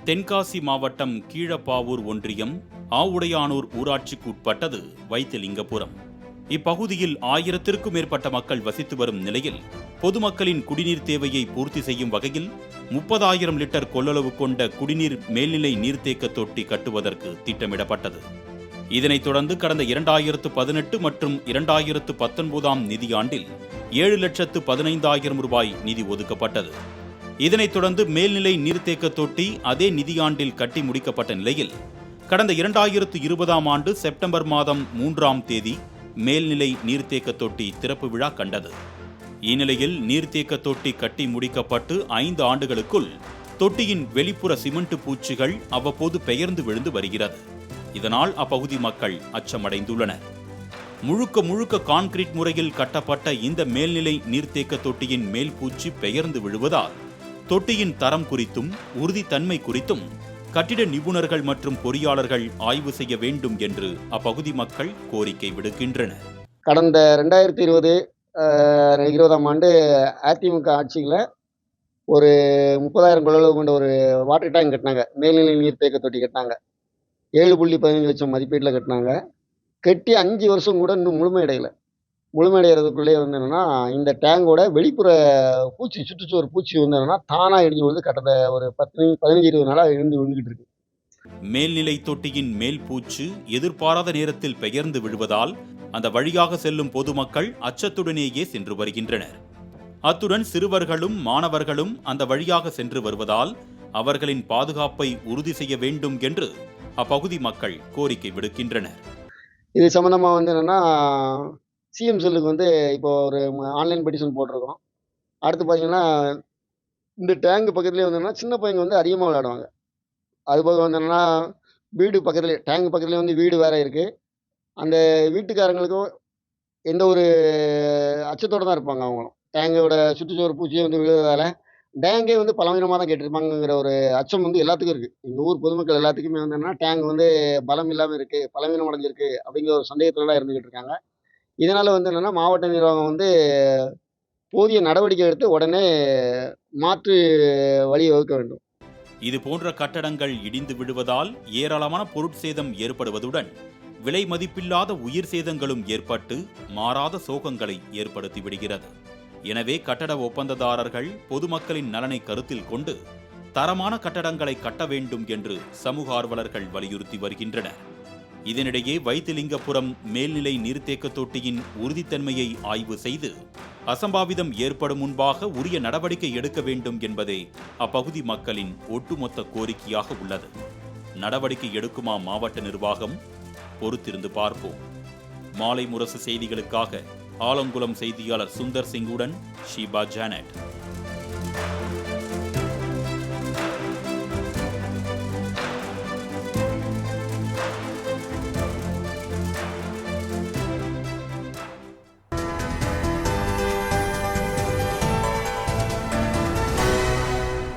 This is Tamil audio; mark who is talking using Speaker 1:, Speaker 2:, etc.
Speaker 1: தென்காசி மாவட்டம் கீழப்பாவூர் ஒன்றியம் ஆவுடையானூர் ஊராட்சிக்கு உட்பட்டது வைத்திலிங்கபுரம். இப்பகுதியில் 1000த்திற்கும் மேற்பட்ட மக்கள் வசித்து வரும் நிலையில் பொதுமக்களின் குடிநீர் தேவையை பூர்த்தி செய்யும் வகையில் 30,000 லிட்டர் கொள்ளளவு கொண்ட குடிநீர் மேல்நிலை நீர்த்தேக்க தொட்டி கட்டுவதற்கு திட்டமிடப்பட்டது. இதனைத் தொடர்ந்து கடந்த 2018 மற்றும் 2019 நிதியாண்டில் 7,15,000 ரூபாய் நிதி ஒதுக்கப்பட்டது. இதனைத் தொடர்ந்து மேல்நிலை நீர்த்தேக்க தொட்டி அதே நிதியாண்டில் கட்டி முடிக்கப்பட்ட நிலையில் கடந்த 2020 செப்டம்பர் மாதம் 3ஆம் தேதி மேல்நிலை நீர்த்தேக்க தொட்டி திறப்பு விழா கண்டது. இந்நிலையில் நீர்த்தேக்க தொட்டி கட்டி முடிக்கப்பட்டு 5 ஆண்டுகளுக்குள் தொட்டியின் வெளிப்புற சிமெண்ட் பூச்சிகள் அவ்வப்போது பெயர்ந்து விழுந்து வருகிறது. இதனால் அப்பகுதி மக்கள் அச்சமடைந்துள்ளனர். முழுக்க கான்கிரீட் முறையில் கட்டப்பட்ட இந்த மேல்நிலை நீர்த்தேக்க தொட்டியின் மேல் பூச்சி பெயர்ந்து விழுவதால் தொட்டியின் தரம் குறித்தும் உறுதித்தன்மை குறித்தும் கட்டிட நிபுணர்கள் மற்றும் பொறியாளர்கள் ஆய்வு செய்ய வேண்டும் என்று அப்பகுதி மக்கள் கோரிக்கை விடுக்கின்றனர்.
Speaker 2: கடந்த 2020 ஆண்டு அதிமுக ஆட்சியில் ஒரு 30,000 கொள்ளளவு கொண்ட ஒரு வாட்டர் டேங்க் கட்டினாங்க. மேல்நிலை நீர்த்தேக்க தொட்டி கட்டினாங்க. 7.15 லட்சம் மதிப்பீட்டில் கட்டினாங்க. கட்டி 5 வருஷம் கூட இன்னும் முழுமையடைகிறதுக்குள்ளே என்னன்னா இந்த டேங்கோட வெளிப்புற பூச்சி சுற்றுச்சுவர் பூச்சி என்னன்னா தானாக இடிஞ்சு வந்து கடந்த ஒரு 15-20 நாளாக இருந்து விழுந்துகிட்டு இருக்கு.
Speaker 1: மேல்நிலை தொட்டியின் மேல் பூச்சு எதிர்பாராத நேரத்தில் பெயர்ந்து விழுவதால் அந்த வழியாக செல்லும் பொதுமக்கள் அச்சத்துடனேயே சென்று வருகின்றனர். அத்துடன் சிறுவர்களும் மாணவர்களும் அந்த வழியாக சென்று வருவதால் அவர்களின் பாதுகாப்பை உறுதி செய்ய வேண்டும் என்று அப்பகுதி மக்கள் கோரிக்கை விடுக்கின்றனர்.
Speaker 2: இது சம்பந்தமாக என்னன்னா சிஎம் செல்லுக்கு இப்போ ஒரு ஆன்லைன் பெட்டிஷன் போட்டிருக்கோம். அடுத்து பார்த்தீங்கன்னா இந்த டேங்க் பக்கத்துலேயே சின்ன பையங்க அதிகமாக விளையாடுவாங்க. அதுபோக வீடு பக்கத்துலேயே டேங்க் பக்கத்துலேயே வீடு வேற இருக்குது. அந்த வீட்டுக்காரங்களுக்கும் எந்த ஒரு அச்சத்தோடு தான் இருப்பாங்க. அவங்களும் டேங்கோட சுற்றுச்சுவர் பூச்சியை விழுவதால் டேங்கே பலவீனமாக தான் கேட்டிருப்பாங்கிற ஒரு அச்சம் எல்லாத்துக்கும் இருக்குது. எங்கள் ஊர் பொதுமக்கள் எல்லாத்துக்குமே டேங்க் பலம் இல்லாமல் இருக்குது, பலவீனம் அடைஞ்சிருக்கு அப்படிங்கிற ஒரு சந்தேகத்தில் தான் இருந்துக்கிட்டு இருக்காங்க. இதனால் மாவட்ட நிர்வாகம் போதிய நடவடிக்கை எடுத்து உடனே மாற்று வழி வகுக்க வேண்டும்.
Speaker 1: இது போன்ற கட்டடங்கள் இடிந்து விடுவதால் ஏராளமான பொருட்சேதம் ஏற்படுவதுடன் விலை மதிப்பில்லாத உயிர் சேதங்களும் ஏற்பட்டு மாறாத சோகங்களை ஏற்படுத்தி விடுகிறது. எனவே கட்டட ஒப்பந்ததாரர்கள் பொதுமக்களின் நலனை கருத்தில் கொண்டு தரமான கட்டடங்களை கட்ட வேண்டும் என்று சமூக ஆர்வலர்கள் வலியுறுத்தி வருகின்றனர். இதனிடையே வைத்திலிங்கபுரம் மேல்நிலை நீர்த்தேக்க தொட்டியின் உறுதித்தன்மையை ஆய்வு செய்து அசம்பாவிதம் ஏற்படும் முன்பாக உரிய நடவடிக்கை எடுக்க வேண்டும் என்பதே அப்பகுதி மக்களின் ஒட்டுமொத்த கோரிக்கையாக உள்ளது. நடவடிக்கை எடுக்குமா மாவட்ட நிர்வாகம்? பொறுத்திருந்து பார்ப்போம். மாலை முரசு செய்திகளுக்காக ஆலங்குளம் செய்தியாளர் சுந்தர் சிங்குடன் ஷீபா ஜானட்.